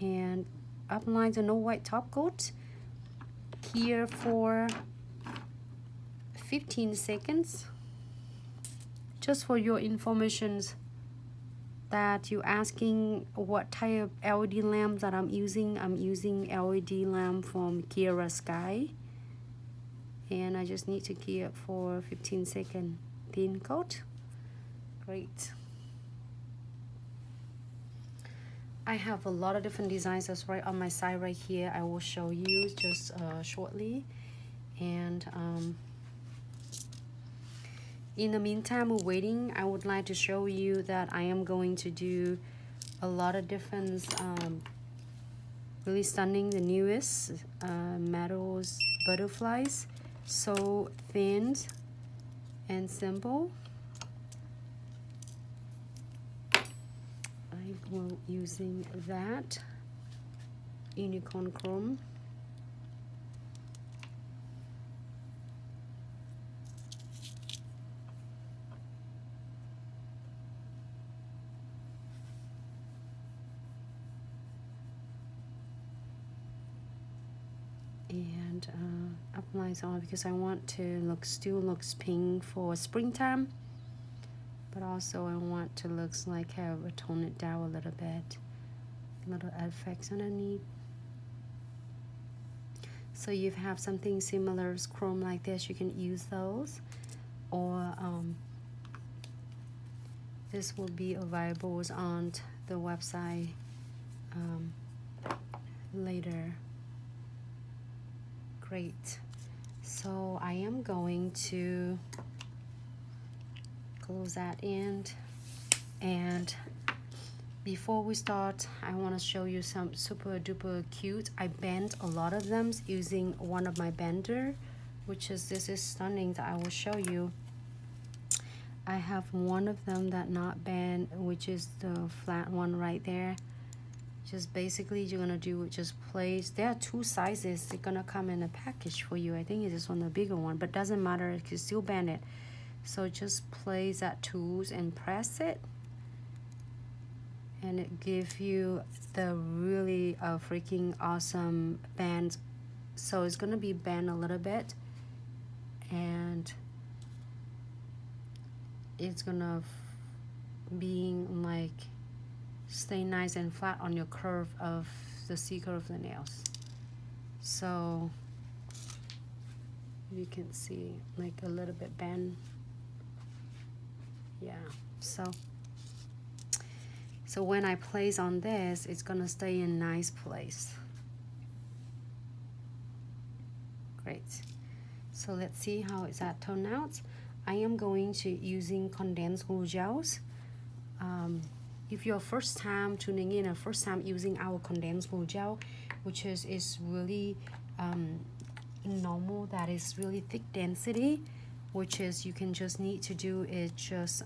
and apply the no white top coat here for 15 seconds. Just for your informations that you're asking what type of LED lamp that I'm using LED lamp from Kira Sky, and I just need to key it for 15 second thin coat. Great. I have a lot of different designs that's right on my side right here. I will show you just shortly, and in the meantime we're waiting, I would like to show you that I am going to do a lot of different really stunning, the newest metals butterflies, so thin and simple. I will using that unicorn chrome. And apply on because I want to still looks pink for springtime, but also I want to looks like have a tone it down a little bit, little effects underneath. So you have something similar as chrome like this, you can use those, or this will be available on the website later. Great. So I am going to close that end, and before we start I want to show you some super duper cute. I bent a lot of them using one of my bender, which is this is stunning that I will show you. I have one of them that not bent, which is the flat one right there. Just basically you're gonna do just place, there are two sizes, they're gonna come in a package for you. I think it is on the bigger one, but doesn't matter, you can still bend it. So just place that tools and press it, and it gives you the really freaking awesome bend. So it's gonna be bent a little bit, and it's gonna be like stay nice and flat on your curve of the C-curve of the nails. So you can see like a little bit bend. Yeah, so when I place on this, it's gonna stay in nice place. Great. So let's see how is that turn out. I am going to using condensed glue gels. If you're first time tuning in or first time using our condensed glue gel, which is really normal, that is really thick density, which is you can just need to do is just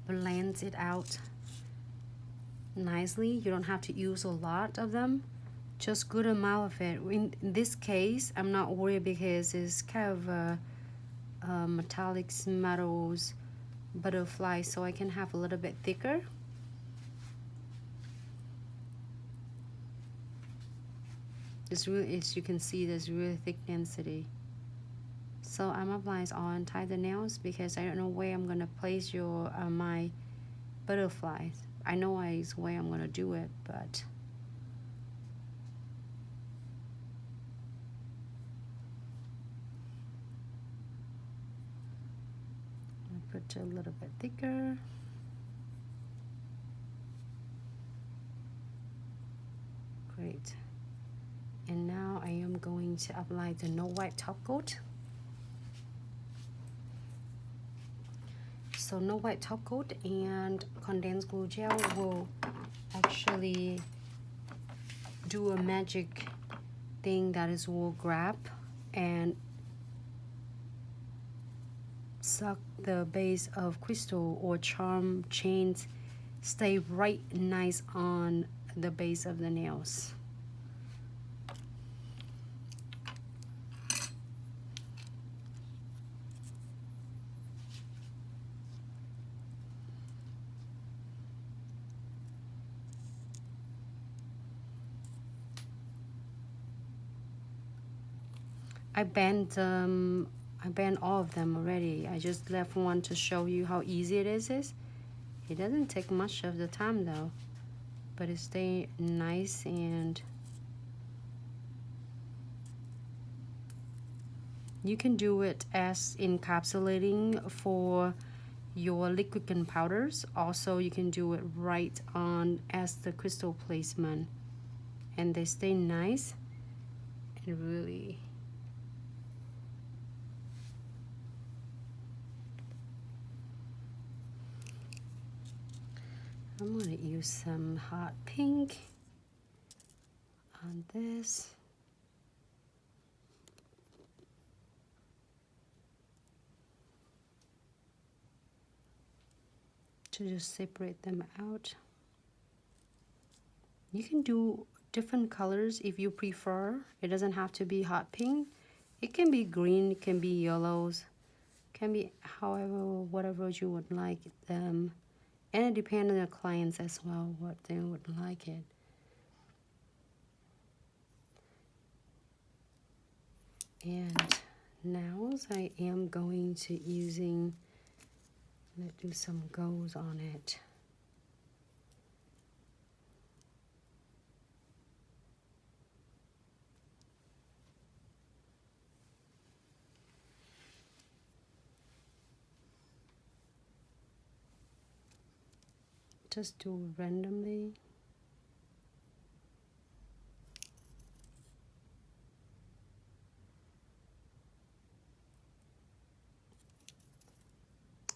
blend it out nicely. You don't have to use a lot of them, just good amount of it. In this case I'm not worried because it's kind of metallics metals butterfly, so I can have a little bit thicker. It's really, as you can see, there's really thick density. So I'm applying on tie the nails because I don't know where I'm gonna place your my butterflies. I know is where I'm gonna do it, but put a little bit thicker. Great. And now I am going to apply the no white top coat. So no white top coat and condensed glue gel will actually do a magic thing, that is will grab and suck the base of crystal or charm chains, stay right nice on the base of the nails. I bent all of them already. I just left one to show you how easy it is. It doesn't take much of the time though, but it stays nice. And you can do it as encapsulating for your liquid and powders. Also, you can do it right on as the crystal placement, and they stay nice and really. I'm gonna use some hot pink on this. To just separate them out. You can do different colors if you prefer. It doesn't have to be hot pink. It can be green, it can be yellows, can be however, whatever you would like them. And it depends on the clients as well, what they would like it. And now I am going to using, let's do some goals on it. Just do randomly.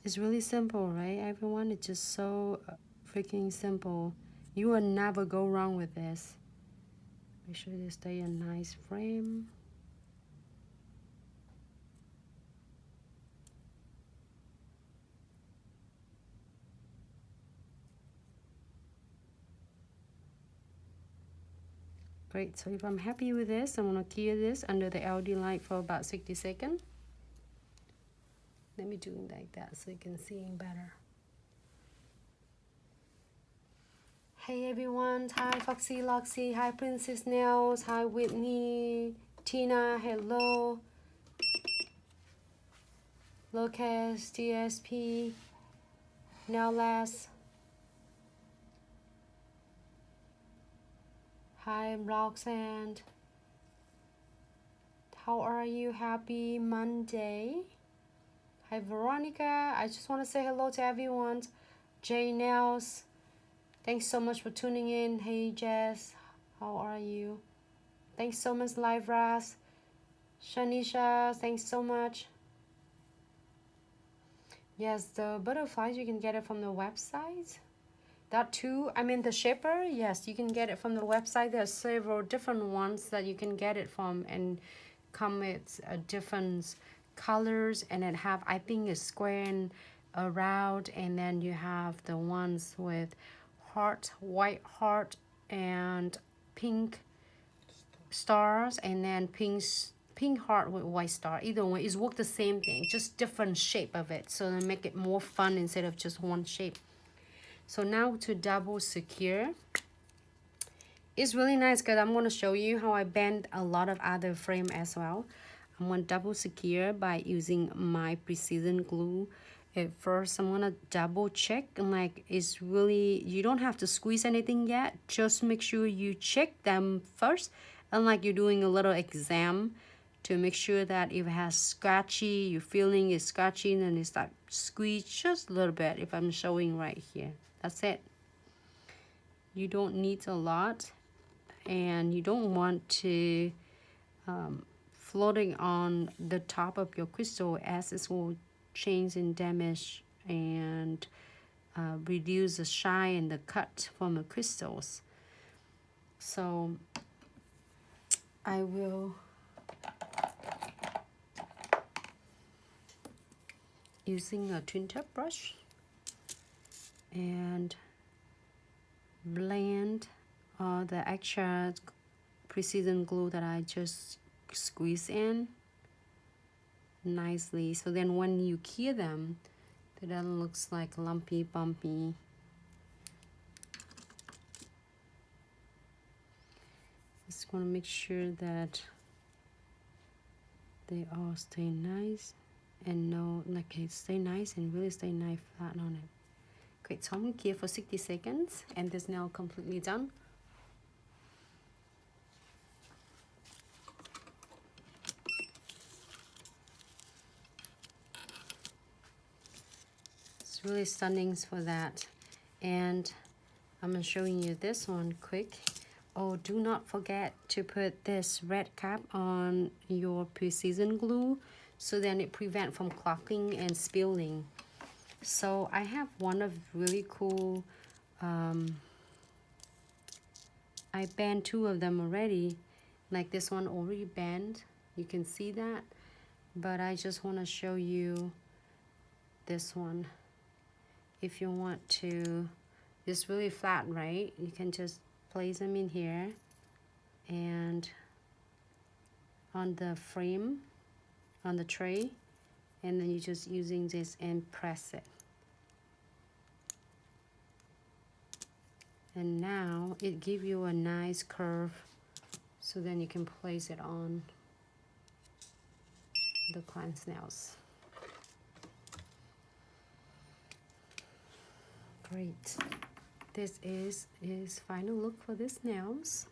It's really simple, right, everyone? It's just so freaking simple. You will never go wrong with this. Make sure they stay a nice frame. Great, so if I'm happy with this, I'm gonna clear this under the LED light for about 60 seconds. Let me do it like that so you can see it better. Hey everyone, hi Foxy Loxy, hi Princess Nails, hi Whitney, Tina, hello. Lucas, DSP, Nailless. Hi Roxanne. How are you? Happy Monday. Hi Veronica. I just want to say hello to everyone. Jay Nails. Thanks so much for tuning in. Hey Jess. How are you? Thanks so much, Live Ras. Shanisha, thanks so much. Yes, the butterflies, you can get it from the website. That too, I mean the shaper, yes, you can get it from the website. There are several different ones that you can get it from, and come with different colors, and it have, I think, a square and a round, and then you have the ones with heart, white heart, and pink stars, and then pink heart with white star. Either way, it's work the same thing, just different shape of it, so they make it more fun instead of just one shape. So now to double secure, it's really nice because I'm going to show you how I bend a lot of other frame as well. I'm going to double secure by using my precision glue. At first, I'm going to double check, and like it's really, you don't have to squeeze anything yet. Just make sure you check them first, and like you're doing a little exam to make sure that if it has scratchy, you're feeling it's scratchy, and it's like squeeze just a little bit. If I'm showing right here, that's it. You don't need a lot, and you don't want to floating on the top of your crystal, as it will change and damage and reduce the shine and the cut from the crystals. So I will using a twin tip brush and blend the extra precision glue that I just squeeze in nicely, so then when you cure them, it doesn't look like lumpy, bumpy. Just want to make sure that they all stay nice and no, like it stay nice and really stay nice flat on it. Great, so I'm gonna give for 60 seconds and this nail completely done. It's really stunning for that. And I'm showing you this one quick. Oh, do not forget to put this red cap on your precision glue so then it prevents from clogging and spilling. So I have one of really cool, I bent 2 of them already. Like this one already bent, you can see that. But I just want to show you this one. If you want to, it's really flat, right? You can just place them in here and on the frame, on the tray, and then you're just using this and press it. And now it gives you a nice curve, so then you can place it on the client's nails. Great. This is his final look for this nails.